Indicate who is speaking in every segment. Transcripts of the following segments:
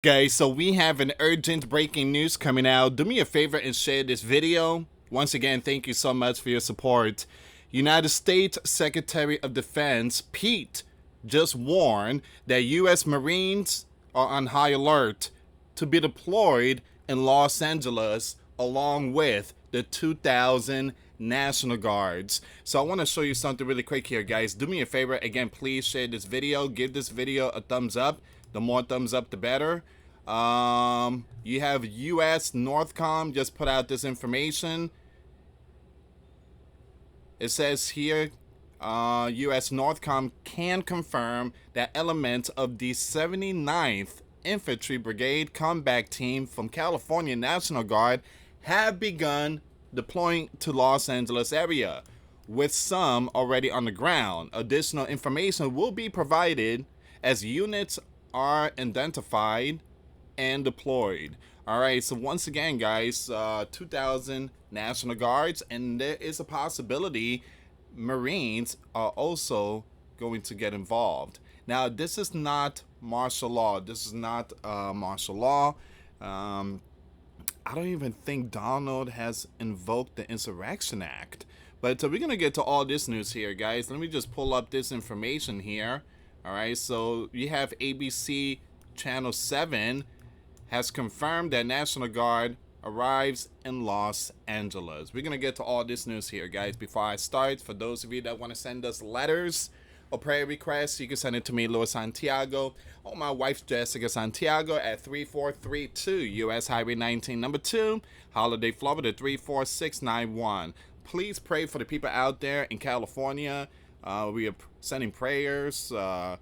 Speaker 1: Guys, so we have an urgent breaking news coming out. Do me a favor and share this video. Once again, thank you so much for your support. United States Secretary of Defense Pete just warned that U.S. Marines are on high alert to be deployed in Los Angeles along with the 2,000 National Guards. So I want to show you something really quick here, guys. Do me a favor. Again, please share this video. Give this video a thumbs up. The more thumbs up, the better. You have US Northcom just put out this information. It says here, US Northcom can confirm that elements of the 79th Infantry Brigade Combat Team from California National Guard have begun deploying to Los Angeles area, with some already on the ground. Additional information will be provided as units are identified and deployed. All right, so once again, guys, 2,000 National Guards, and there is a possibility Marines are also going to get involved. Now, this is not martial law. This is not martial law. I don't even think Donald has invoked the Insurrection Act. But we're going to get to all this news here, guys. Let me just pull up this information here. All right, so you have ABC Channel 7 has confirmed that National Guard arrives in Los Angeles. We're going to get to all this news here, guys. Before I start, for those of you that want to send us letters or prayer requests, you can send it to me, US Santiago, or my wife, Jessica Santiago, at 3432 US Highway 19, number 2, Holiday, Florida, 34691. Please pray for the people out there in California. We are sending prayers that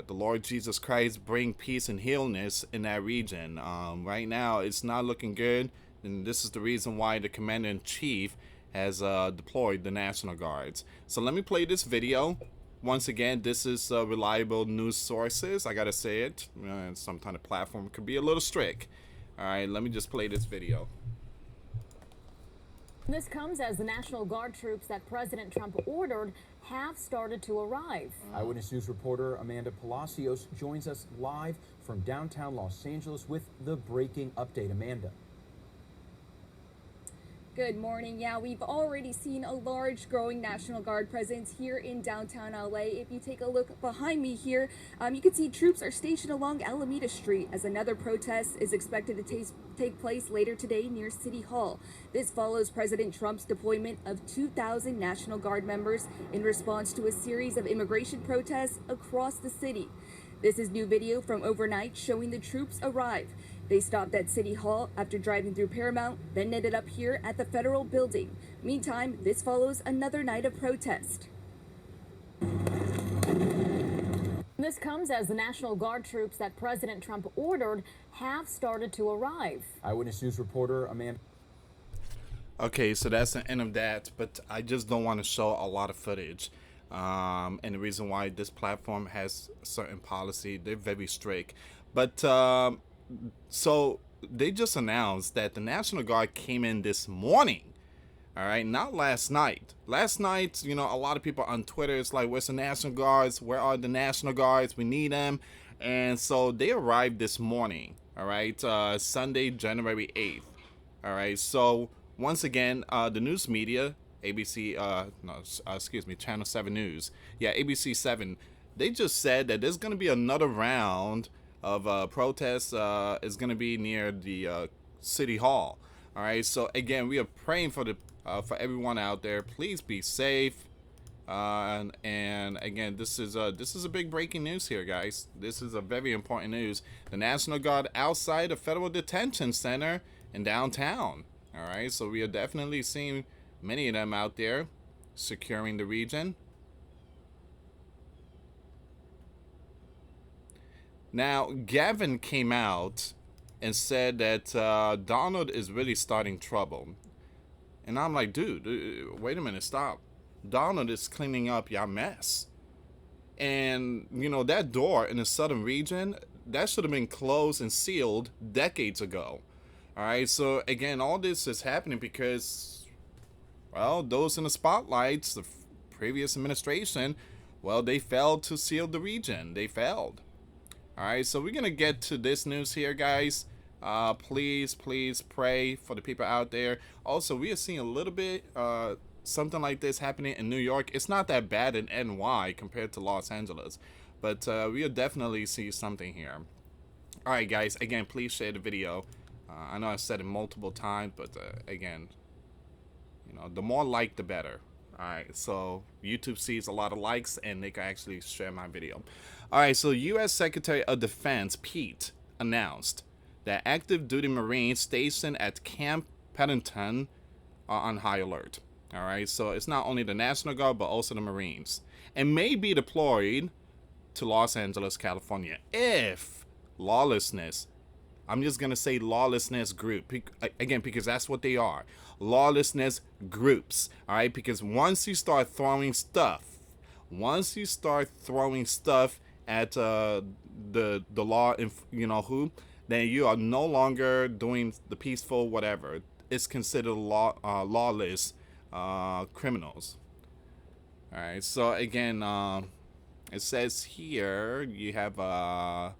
Speaker 1: the Lord Jesus Christ bring peace and healness in that region. Right now, it's not looking good, and this is the reason why the Commander-in-Chief has deployed the National Guards. So let me play this video. Once again, this is reliable news sources. I gotta say it. Some kind of platform could be a little strict. All right, let me just play this video.
Speaker 2: This comes as the National Guard troops that President Trump ordered have started to arrive.
Speaker 3: Eyewitness News reporter Amanda Palacios joins us live from downtown Los Angeles with the breaking update. Amanda.
Speaker 4: Good morning. Yeah, we've already seen a large growing National Guard presence here in downtown LA. If you take a look behind me here, you can see troops are stationed along Alameda Street as another protest is expected to take place later today near City Hall. This follows President Trump's deployment of 2,000 National Guard members in response to a series of immigration protests across the city. This is new video from overnight showing the troops arrive. They stopped at City Hall after driving through Paramount, then ended up here at the Federal Building. Meantime, this follows another night of protest.
Speaker 2: This comes as the National Guard troops that President Trump ordered have started to arrive.
Speaker 3: Eyewitness News reporter Amanda.
Speaker 1: Okay, so that's the end of that, but I just don't want to show a lot of footage. And the reason why this platform has a certain policy, they're very strict. But so they just announced that the National Guard came in this morning. All right, not last night. Last night, you know, a lot of people on Twitter, it's like, where's the National Guards? Where are the National Guards? We need them. And so they arrived this morning, all right, Sunday, January 8th. All right, so once again, the news media, ABC, Channel 7 News. Yeah, ABC 7. They just said that there's going to be another round of protests. Is going to be near the City Hall. All right, so again, we are praying for for everyone out there. Please be safe. And again, this is a big breaking news here, guys. This is a very important news. The National Guard outside the Federal Detention Center in downtown. All right, so we are definitely seeing many of them out there securing the region. Now, Gavin came out and said that Donald is really starting trouble. And I'm like, dude, wait a minute, stop. Donald is cleaning up your mess. And, you know, that door in the southern region, that should have been closed and sealed decades ago. All right, so again, all this is happening because, well, those in the spotlights, the previous administration, well, they failed to seal the region. They failed. All right, so we're gonna get to this news here, guys. Please pray for the people out there. Also, we are seeing a little bit something like this happening in New York. It's not that bad in NY compared to Los Angeles, but we'll definitely see something here. All right, guys. Again, please share the video. I know I said it multiple times, but again, the more like, the better. All right, so YouTube sees a lot of likes and they can actually share my video. All right, so US Secretary of Defense Pete announced that active duty Marines stationed at Camp Pendleton are on high alert. All right, so it's not only the National Guard but also the Marines, and may be deployed to Los Angeles, California if lawlessness, I'm just going to say lawlessness group, again, because that's what they are. Lawlessness groups, all right? Because once you start throwing stuff at the law, then you are no longer doing the peaceful whatever. It's considered lawless criminals. All right, so again, it says here you have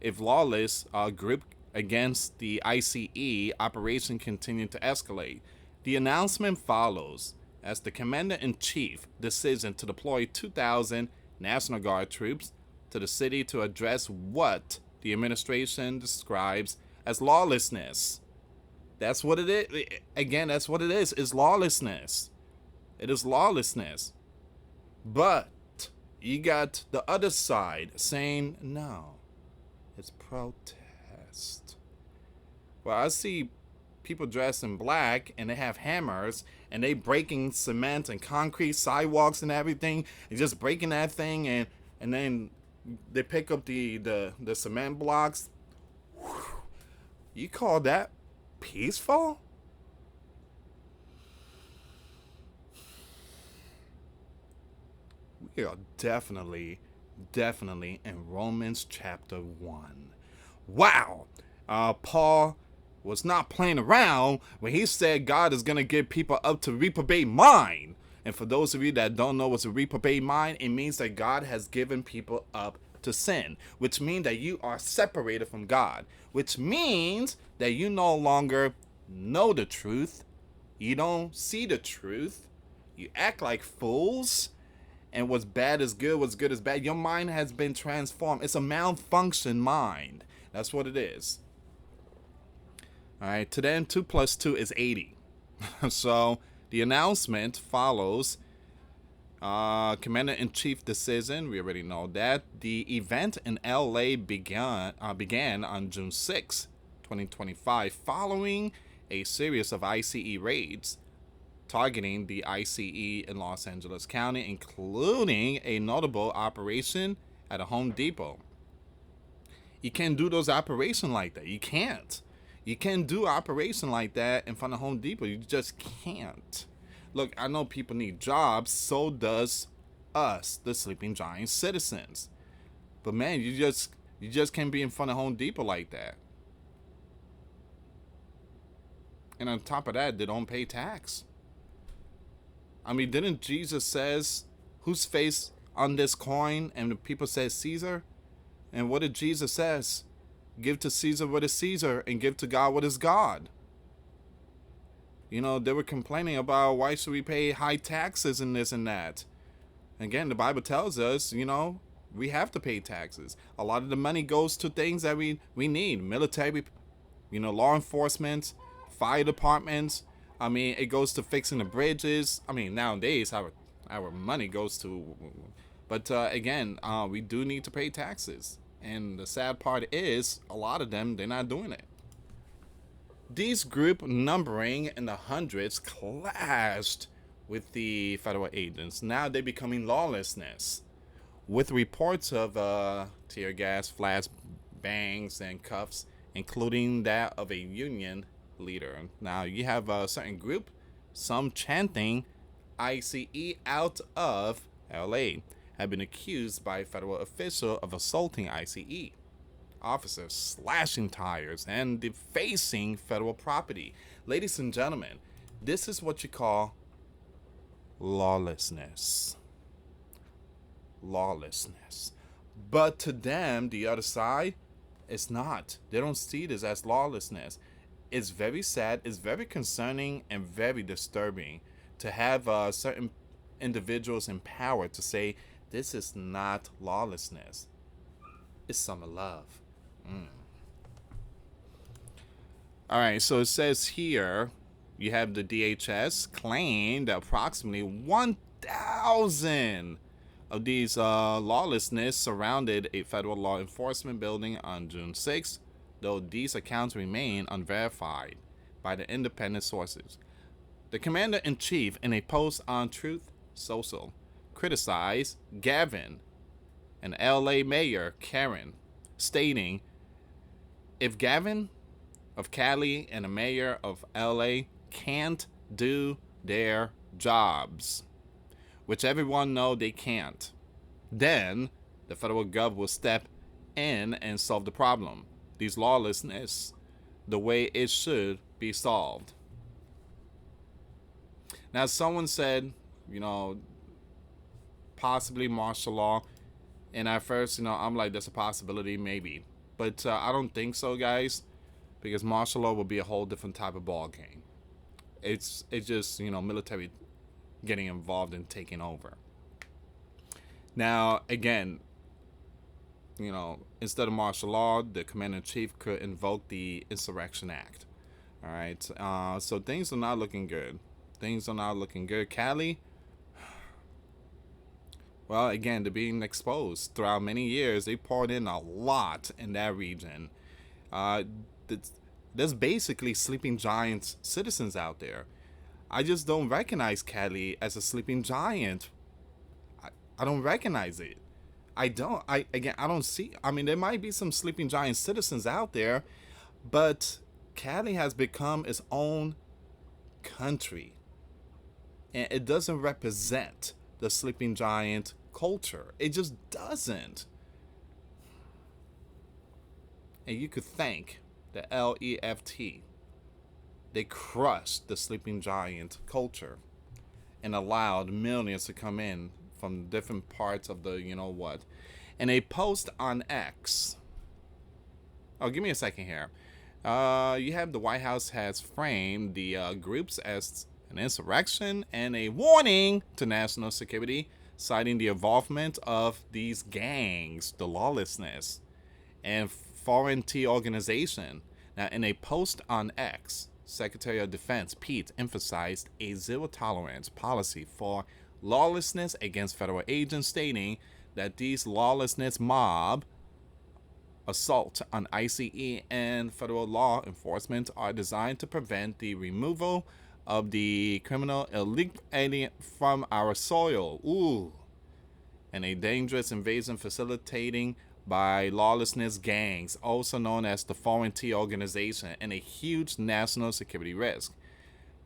Speaker 1: if lawless group against the ICE operation continued to escalate. The announcement follows as the Commander-in-Chief decision to deploy 2,000 National Guard troops to the city to address what the administration describes as lawlessness. That's what it is. Again, that's what it is. It's lawlessness. It is lawlessness. But you got the other side saying no. It's protest. Well, I see people dressed in black and they have hammers and they breaking cement and concrete sidewalks and everything and just breaking that thing and then they pick up the cement blocks. Whew. You call that peaceful? We are definitely in Romans chapter 1. Wow! Paul was not playing around when he said God is going to give people up to reprobate mind. And for those of you that don't know what's a reprobate mind, it means that God has given people up to sin, which means that you are separated from God, which means that you no longer know the truth, you don't see the truth, you act like fools, and what's bad is good, what's good is bad. Your mind has been transformed. It's a malfunction mind. That's what it is. All right, to then 2 plus 2 is 80. So the announcement follows Commander-in-Chief decision. We already know that. The event in LA began on June 6, 2025, following a series of ICE raids targeting the ICE in Los Angeles County, including a notable operation at a Home Depot. You can't do those operations like that. You can't. You can't do operation like that in front of Home Depot. You just can't. Look, I know people need jobs. So does us, the sleeping giant citizens. But man, you just can't be in front of Home Depot like that. And on top of that, they don't pay tax. I mean, didn't Jesus says, whose face on this coin? And the people says Caesar. And what did Jesus says? Give to Caesar what is Caesar and give to God what is God. They were complaining about why should we pay high taxes and this and that. Again, the Bible tells us, we have to pay taxes. A lot of the money goes to things that we need. Military, law enforcement, fire departments. I mean, it goes to fixing the bridges. I mean, nowadays, our money goes to... But again, we do need to pay taxes. And the sad part is, a lot of them, they're not doing it. These groups, numbering in the hundreds, clashed with the federal agents. Now they're becoming lawlessness, with reports of tear gas, flash bangs, and cuffs, including that of a union leader. Now you have a certain group, some chanting ICE out of LA, have been accused by a federal official of assaulting ICE officers, slashing tires, and defacing federal property. Ladies and gentlemen, this is what you call lawlessness. Lawlessness. But to them, the other side, it's not. They don't see this as lawlessness. It's very sad, it's very concerning, and very disturbing to have certain individuals in power to say this is not lawlessness. It's summer love. All right, so it says here you have the DHS claim that approximately 1,000 of these lawlessness surrounded a federal law enforcement building on June 6th, though these accounts remain unverified by the independent sources. The commander-in-chief, in a post on Truth Social, criticized Gavin and LA Mayor Karen, stating, if Gavin of Cali and the mayor of LA can't do their jobs, which everyone know they can't, then the federal government will step in and solve the problem. These lawlessness, the way it should be solved. Now, someone said, possibly martial law, and at first, I'm like, there's a possibility, maybe, but I don't think so, guys, because martial law will be a whole different type of ball game. It's just military getting involved and taking over. Now, again, instead of martial law, the commander-in-chief could invoke the Insurrection Act. All right, so things are not looking good. Things are not looking good. Cali, well, again, they're being exposed. Throughout many years, they poured in a lot in that region. There's basically sleeping giant citizens out there. I just don't recognize Cali as a sleeping giant. I don't recognize it. I don't see. I mean, there might be some sleeping giant citizens out there, but Cali has become its own country, and it doesn't represent the sleeping giant culture. It just doesn't. And you could thank the left. They crushed the sleeping giant culture and allowed millions to come in from different parts of the In a post on X. Oh, give me a second here. You have the White House has framed the groups as an insurrection and a warning to national security, citing the involvement of these gangs, the lawlessness, and foreign organization. Now, in a post on X, Secretary of Defense Pete emphasized a zero-tolerance policy for lawlessness against federal agents, stating that these lawlessness mob assault on ICE and federal law enforcement are designed to prevent the removal of the criminal illegal alien from our soil. And a dangerous invasion facilitating by lawlessness gangs, also known as the Foreign Organization, and a huge national security risk.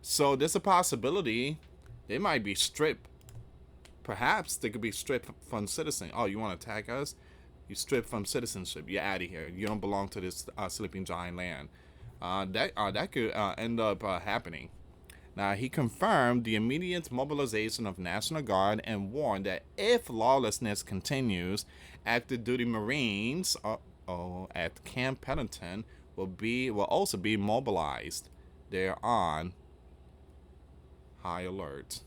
Speaker 1: So there's a possibility they might be stripped. Perhaps they could be stripped from citizenship. Oh, you want to attack us? You stripped from citizenship. You're out of here. You don't belong to this sleeping giant land. That could end up happening. Now, he confirmed the immediate mobilization of National Guard and warned that if lawlessness continues, active duty Marines at Camp Pendleton will also be mobilized. They're on high alert.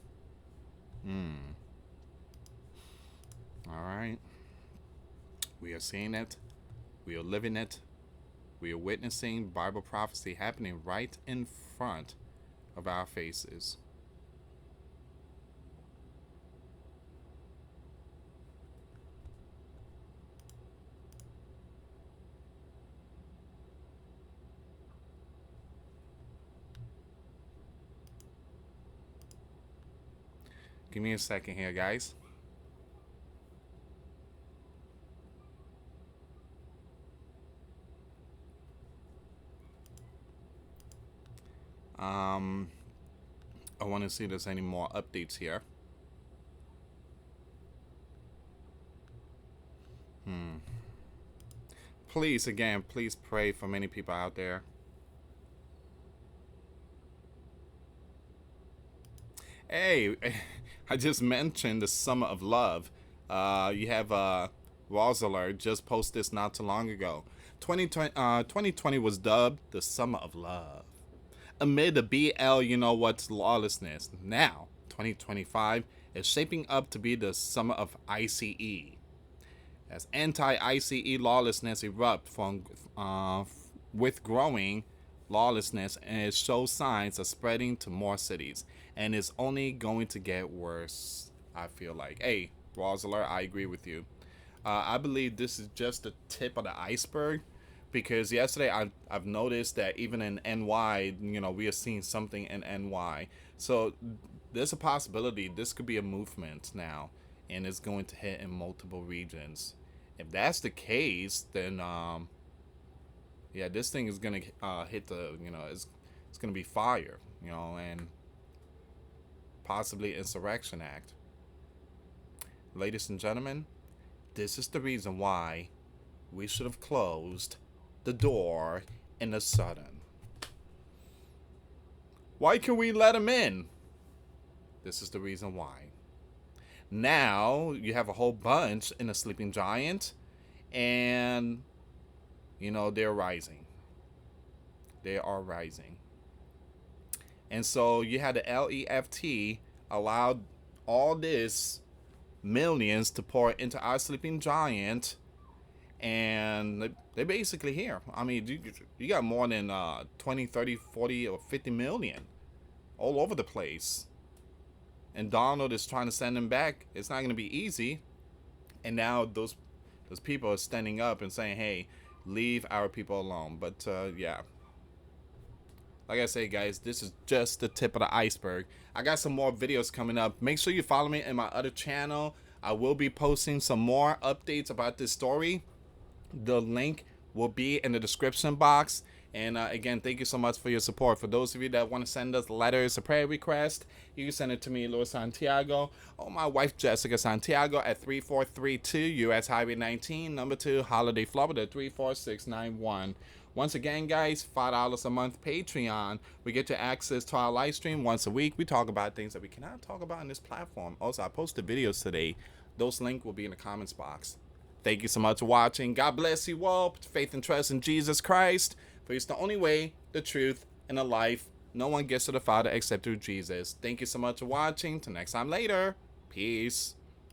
Speaker 1: All right. We are seeing it. We are living it. We are witnessing Bible prophecy happening right in front of our faces. Give me a second here, guys. I want to see if there's any more updates here. Please pray for many people out there. Hey, I just mentioned the Summer of Love. You have Rawls Alert just posted this not too long ago. 2020 was dubbed the Summer of Love. Amid the BL, you know what's lawlessness. Now, 2025 is shaping up to be the Summer of ICE. As anti-ICE lawlessness erupt from with growing lawlessness, and it shows signs of spreading to more cities, and it's only going to get worse. I feel like, hey, Rawls Alert, I agree with you. I believe this is just the tip of the iceberg, because yesterday I've noticed that even in NY, we are seeing something in NY. So there's a possibility this could be a movement now, and it's going to hit in multiple regions. If that's the case, then yeah, this thing is gonna hit the it's gonna be fire, and possibly insurrection act. Ladies and gentlemen, this is the reason why we should have closed the door in the sudden. Why can we let him in? This is the reason why. Now you have a whole bunch in the sleeping giant, and they're rising. They are rising. And so you had the LEFT allowed all this millions to pour into our sleeping giant, and they're basically here. I mean, you got more than 20, 30, 40, or 50 million all over the place. And Donald is trying to send them back. It's not going to be easy. And now those people are standing up and saying, hey, leave our people alone. But yeah, like I say, guys, this is just the tip of the iceberg. I got some more videos coming up. Make sure you follow me in my other channel. I will be posting some more updates about this story. The link will be in the description box. And again, thank you so much for your support. For those of you that want to send us letters or prayer request, you can send it to me, US Santiago, or my wife, Jessica Santiago, at 3432 US Highway 19, number 2, Holiday, Florida, 34691. Once again, guys, $5 a month Patreon. We get you access to our live stream once a week. We talk about things that we cannot talk about on this platform. Also, I posted videos today. Those links will be in the comments box. Thank you so much for watching. God bless you all. Put faith and trust in Jesus Christ. For it's the only way, the truth, and the life. No one gets to the Father except through Jesus. Thank you so much for watching. Till next time later. Peace.